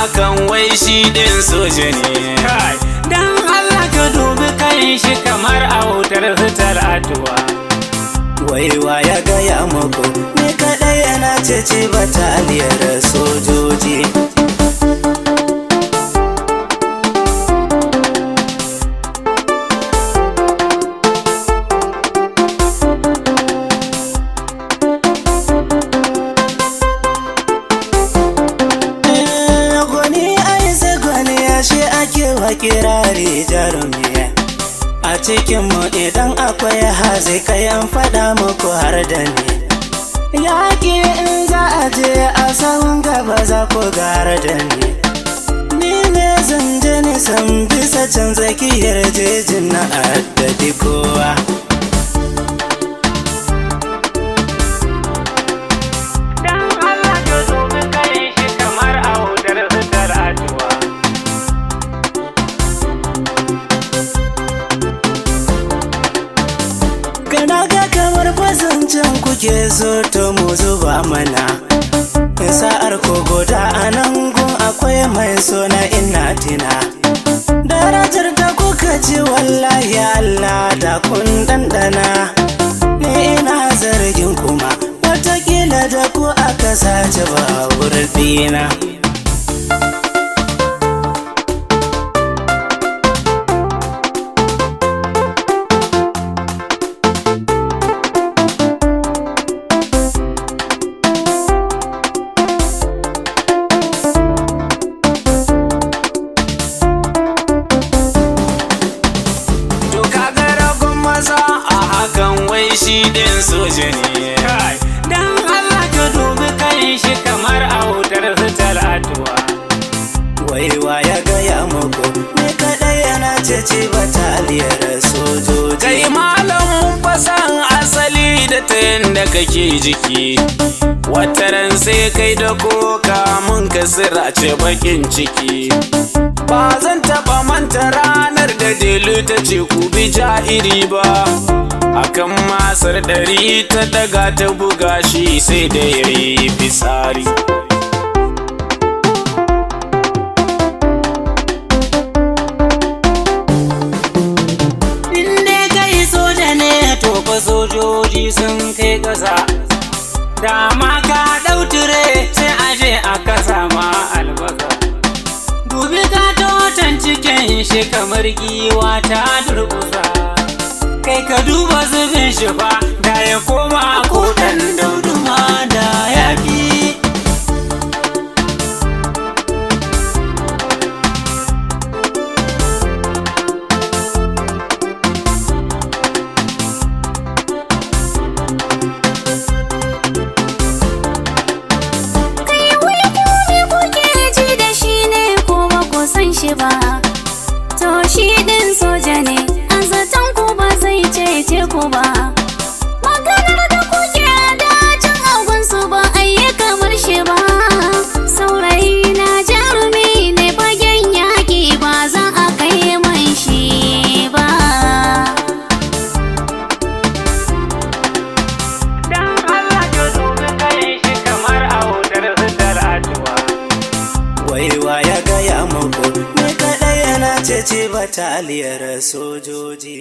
hakan wai shi din soja ne. Dan Allah ka dubi kan shi kamar autar fitar addu'a. Waiwa ya gaya muku ni kaɗai yana cece bataliyar sojoji. Kirari jarumi a cikinmu idan akwai hazi kai an faɗa muku har da ni. Yaƙi in za a je a sahun gaba za ku gara da ni ne zan je nisan bisa can tsakiyar jejin na addadi kowa. Zancen kuke so to mu zuba mana sa'ar ko goda a nan gun akwai mai sona ina tina. Darajar da kuka ci wallahi Allah da kun dandana. Ni ina zargin kuma watakila da ku aka sace babur dina. Shi din soja ne. Dan Allah ka dubi kan shi kamar autar fitar addu'a. Waiwa ya gaya muku ni kaɗai yana cece bataliyar sojoji. Kai malam mun fasan asali da ta yanda kake jiki. Wataran sai kai da koka mun ka sirace bakin ciki. Ba zan taɓa manta ranar da Delu ta ce ku bi ja'iri ba. Akan masar ɗari ta daga ta buga shi sai da ya yi fitsari. Inda kai soja ne to fa sojoji sun kai ƙasa. Dama ka ɗautire sai aje a kasa ma albasa. Dubi ka totan cikin shi kamar giwa ta durƙusa. Kai ka duba zubin shi fa da ya koma ko ɗan dauduma da ya fi. Kai wai kome kuke ji da shi ne ko ba ku san shi ba. To shi ɗin soja ne an zaton ku ba zai cece ku ba. Maganar da kuke dacin agunsu ba a yi kamar shi ba. Saurayi na jarumi ne fagen yaƙi ba za a kai man shi ba. Dan Allah ka dubi kan shi kamar autar fitar addu'a. Waiwa ya gaya muku ni kaɗai yana cece bataliyar sojoji.